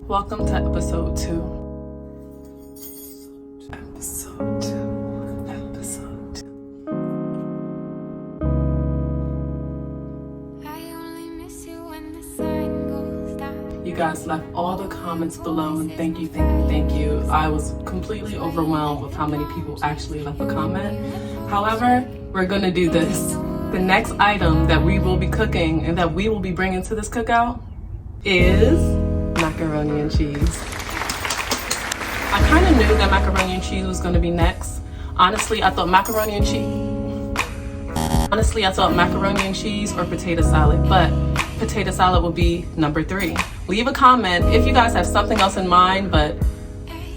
Welcome to episode 2. You guys left all the comments below, and thank you. I was completely overwhelmed with how many people actually left a comment. However, we're gonna do this. The next item that we will be cooking and that we will be bringing to this cookout is macaroni and cheese. I kind of knew that macaroni and cheese was gonna be next. Honestly, I thought macaroni and cheese or potato salad, but potato salad will be number 3. Leave a comment if you guys have something else in mind, but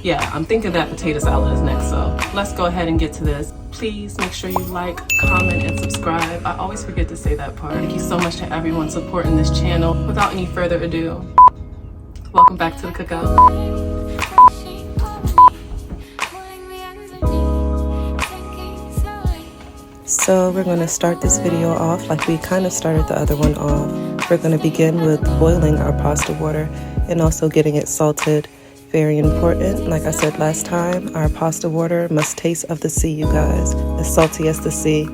yeah, I'm thinking that potato salad is next, so let's go ahead and get to this. Please make sure you like, comment, and subscribe. I always forget to say that part. Thank you so much to everyone supporting this channel. Without any further ado, welcome back to the cookout. So we're going to start this video off like we kind of started the other one off. We're going to begin with boiling our pasta water and also getting it salted. Very important. Like I said last time, our pasta water must taste of the sea, you guys. As salty as the sea.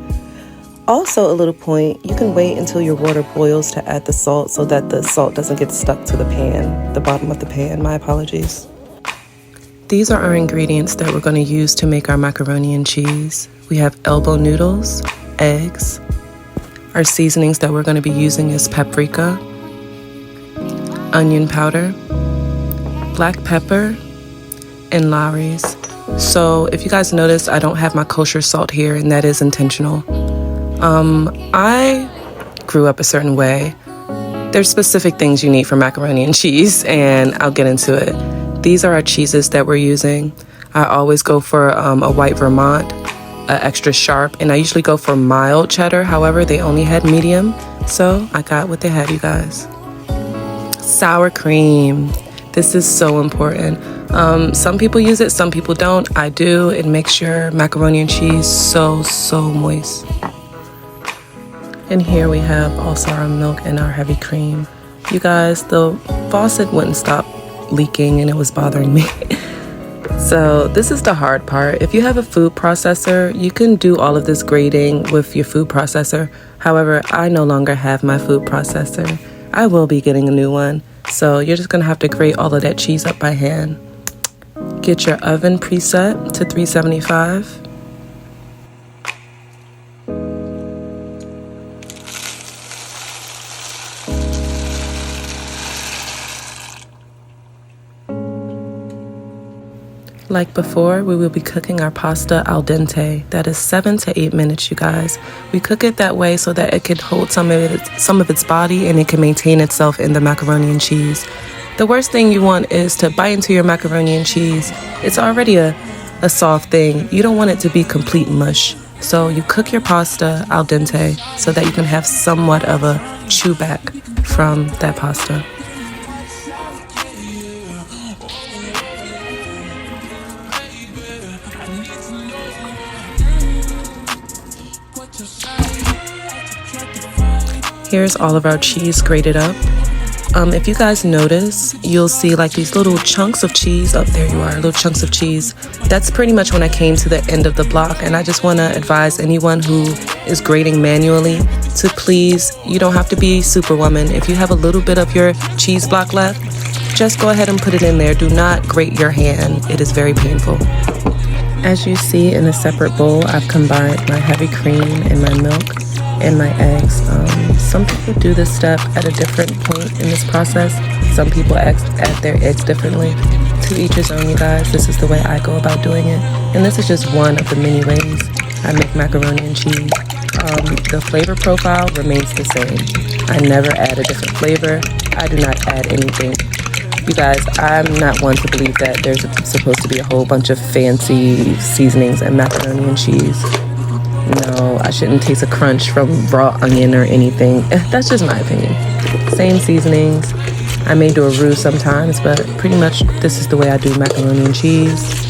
Also, a little point, you can wait until your water boils to add the salt so that the salt doesn't get stuck to the pan, the bottom of the pan. My apologies. These are our ingredients that we're going to use to make our macaroni and cheese. We have elbow noodles, eggs. Our seasonings that we're going to be using is paprika, onion powder, black pepper, and Lawry's. So if you guys notice, I don't have my kosher salt here, and that is intentional. I grew up a certain way. There's specific things you need for macaroni and cheese, and I'll get into it. These are our cheeses that we're using. I always go for a white Vermont, extra sharp, and I usually go for mild cheddar. However, they only had medium, so I got what they had, you guys. Sour cream. This is so important. Some people use it, some people don't. I do. It makes your macaroni and cheese so moist. And here we have also our milk and our heavy cream. You guys, the faucet wouldn't stop leaking and it was bothering me. So this is the hard part. If you have a food processor, you can do all of this grating with your food processor. However, I no longer have my food processor. I will be getting a new one. So you're just gonna have to grate all of that cheese up by hand. Get your oven preset to 375. Like before, we will be cooking our pasta al dente. That is 7 to 8 minutes, you guys. We cook it that way so that it can hold some of its body and it can maintain itself in the macaroni and cheese. The worst thing you want is to bite into your macaroni and cheese. It's already a soft thing. You don't want it to be complete mush. So you cook your pasta al dente so that you can have somewhat of a chew back from that pasta. Here's all of our cheese grated up. If you guys notice, you'll see like these little chunks of cheese. Oh, there you are, little chunks of cheese. That's pretty much when I came to the end of the block, and I just want to advise anyone who is grating manually to please, you don't have to be superwoman. If you have a little bit of your cheese block left, just go ahead and put it in there. Do not grate your hand. It is very painful. As you see in a separate bowl, I've combined my heavy cream and my milk and my eggs. Some people do this step at a different point in this process. Some people add their eggs differently. To each his own, you guys. This is the way I go about doing it. And this is just one of the many ways I make macaroni and cheese. The flavor profile remains the same. I never add a different flavor. I do not add anything. You guys, I'm not one to believe that there's supposed to be a whole bunch of fancy seasonings and macaroni and cheese. No, I shouldn't taste a crunch from raw onion or anything. That's just my opinion. Same seasonings. I may do a roux sometimes, but pretty much this is the way I do macaroni and cheese.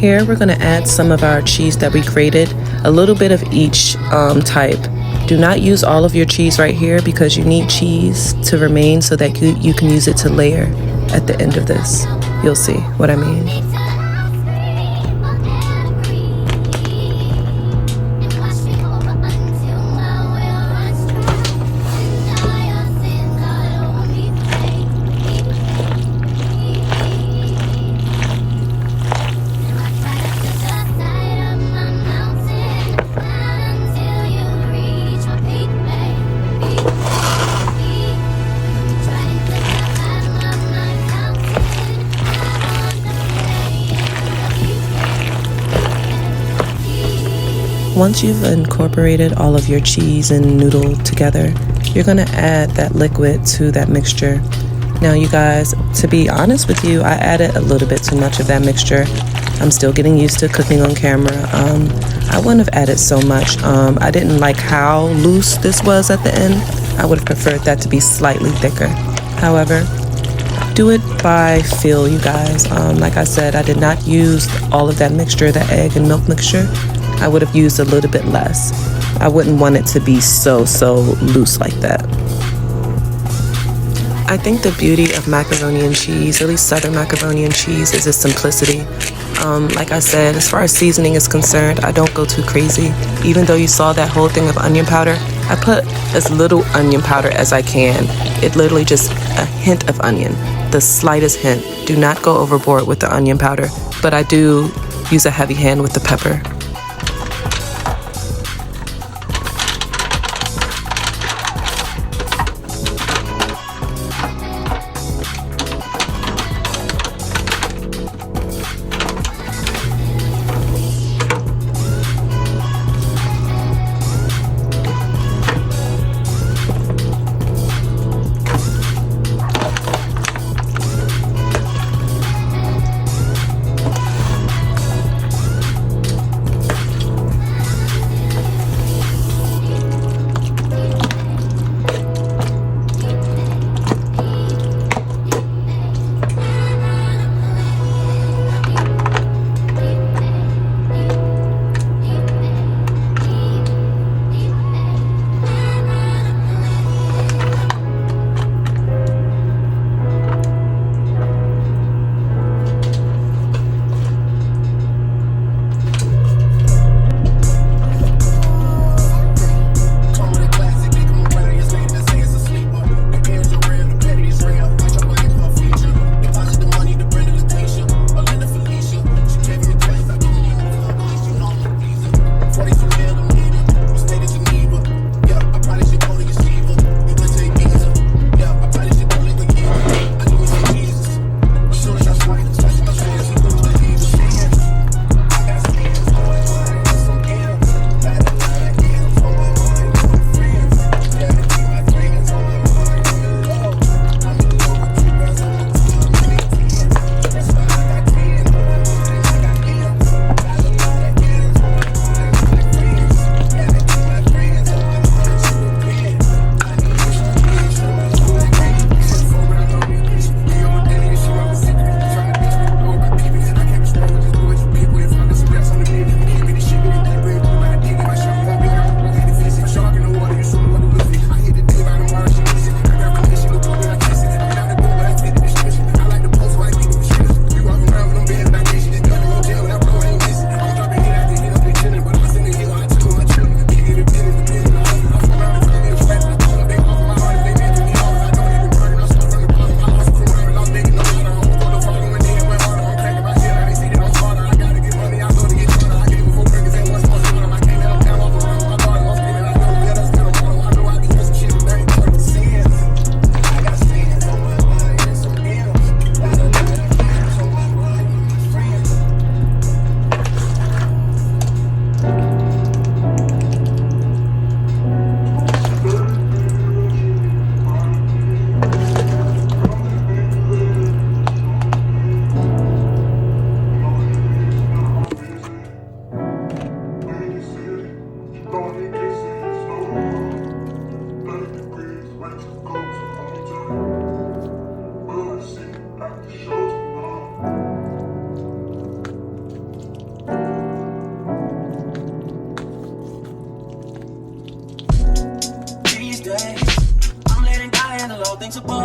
Here we're gonna add some of our cheese that we grated, a little bit of each type. Do not use all of your cheese right here because you need cheese to remain so that you can use it to layer at the end of this. You'll see what I mean. Once you've incorporated all of your cheese and noodle together, you're gonna add that liquid to that mixture. Now you guys, to be honest with you, I added a little bit too much of that mixture. I'm still getting used to cooking on camera. I wouldn't have added so much. I didn't like how loose this was at the end. I would have preferred that to be slightly thicker. However, do it by feel, you guys. Like I said, I did not use all of that mixture, the egg and milk mixture. I would have used a little bit less. I wouldn't want it to be so loose like that. I think the beauty of macaroni and cheese, at least Southern macaroni and cheese, is its simplicity. Like I said, as far as seasoning is concerned, I don't go too crazy. Even though you saw that whole thing of onion powder, I put as little onion powder as I can. It literally just a hint of onion, the slightest hint. Do not go overboard with the onion powder, but I do use a heavy hand with the pepper.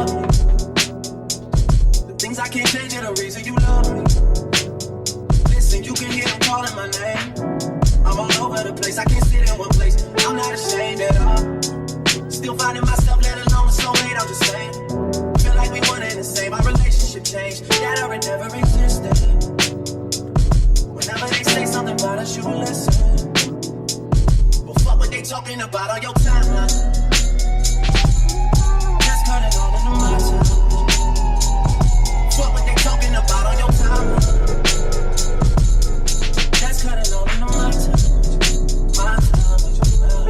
love me. The things I can't change are the reason you love me. Listen, you can hear them calling my name. I'm all over the place, I can't sit in one place. I'm not ashamed at all. Still finding myself, let alone a soulmate, I'm just saying. Feel like we one and the same, our relationship changed. That or it never existed. Whenever they say something about us, you will listen. Well, fuck what they talking about on your timeline. Just cut it all into my time. Fuck what they talking about on your timeline. Just cut it all into my time. My time with you, man.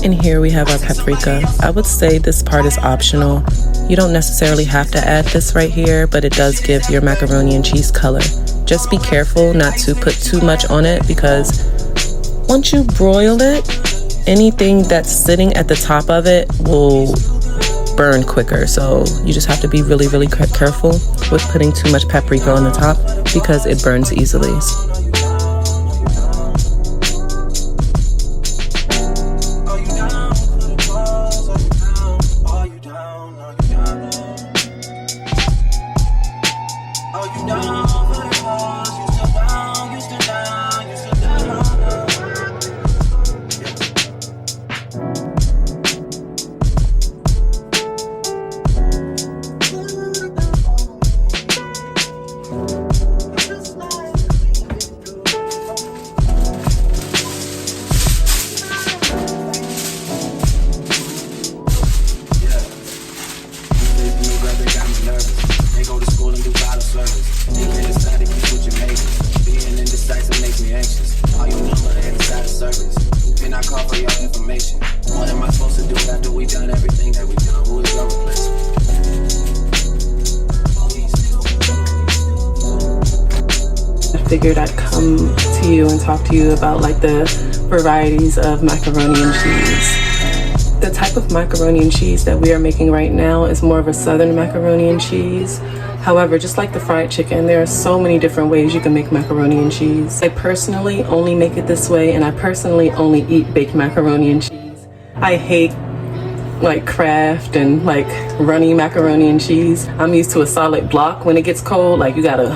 And here we have our paprika. I would say this part is optional. You don't necessarily have to add this right here, but it does give your macaroni and cheese color. Just be careful not to put too much on it, because once you broil it, anything that's sitting at the top of it will burn quicker. So you just have to be really, really careful with putting too much paprika on the top, because it burns easily. Figured I'd come to you and talk to you about like the varieties of macaroni and cheese. The type of macaroni and cheese that we are making right now is more of a southern macaroni and cheese. However, just like the fried chicken, there are so many different ways you can make macaroni and cheese. I personally only make it this way, and I personally only eat baked macaroni and cheese. I hate like Kraft and like runny macaroni and cheese. I'm used to a solid block. When it gets cold, like you gotta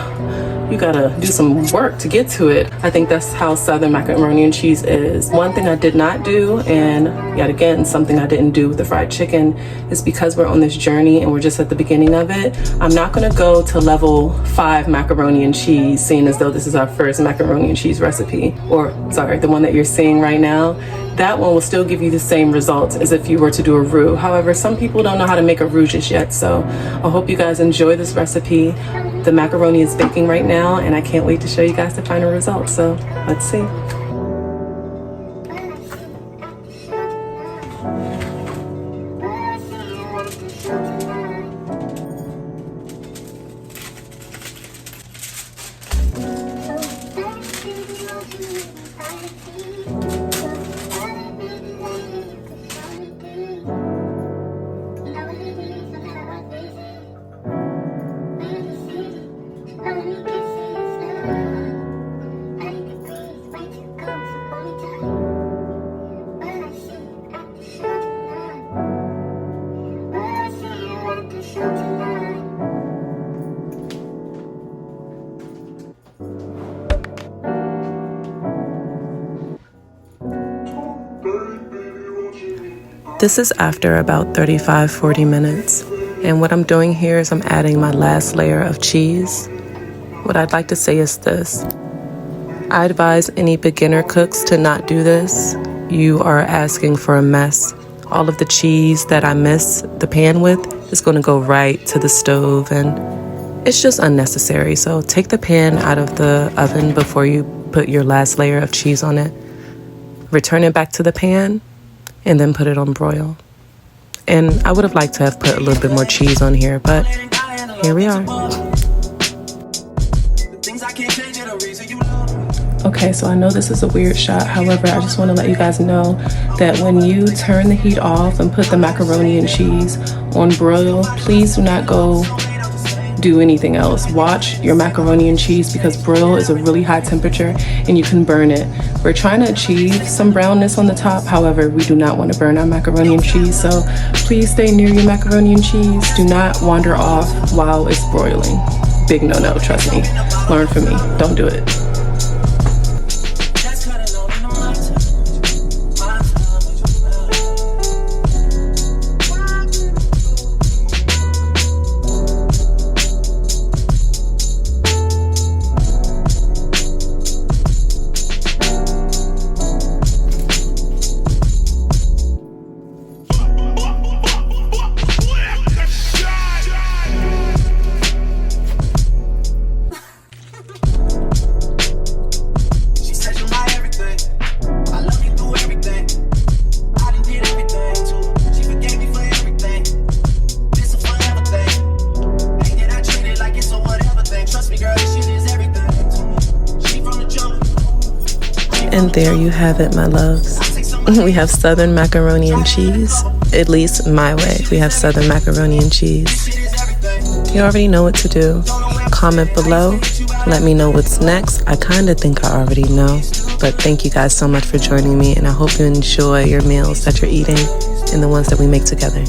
do some work to get to it. I think that's how southern macaroni and cheese is. One thing I did not do, and yet again something I didn't do with the fried chicken, is because we're on this journey and we're just at the beginning of it, I'm not gonna go to level 5 macaroni and cheese, seeing as though this is our first macaroni and cheese recipe, or sorry, the one that you're seeing right now. That one will still give you the same results as if you were to do a roux. However, some people don't know how to make a roux just yet, so I hope you guys enjoy this recipe. The macaroni is baking right now, and I can't wait to show you guys the final results, so let's see. This is after about 35-40 minutes, and what I'm doing here is I'm adding my last layer of cheese. What I'd like to say is this: I advise any beginner cooks to not do this. You are asking for a mess. All of the cheese that I miss the pan with is going to go right to the stove, and It's just unnecessary. So take the pan out of the oven before you put your last layer of cheese on it. Return it back to the pan and then put it on broil. And I would have liked to have put a little bit more cheese on here, but here we are. Okay, so I know this is a weird shot. However, I just want to let you guys know that when you turn the heat off and put the macaroni and cheese on broil, please do not go do anything else. Watch your macaroni and cheese because broil is a really high temperature and you can burn it. We're trying to achieve some brownness on the top. However, we do not want to burn our macaroni and cheese. So please stay near your macaroni and cheese. Do not wander off while it's broiling. Big no-no, trust me. Learn from me. Don't do it. And there you have it, my loves. We have Southern macaroni and cheese. At least my way. We have Southern macaroni and cheese. You already know what to do. Comment below. Let me know what's next. I kind of think I already know. But thank you guys so much for joining me. And I hope you enjoy your meals that you're eating and the ones that we make together.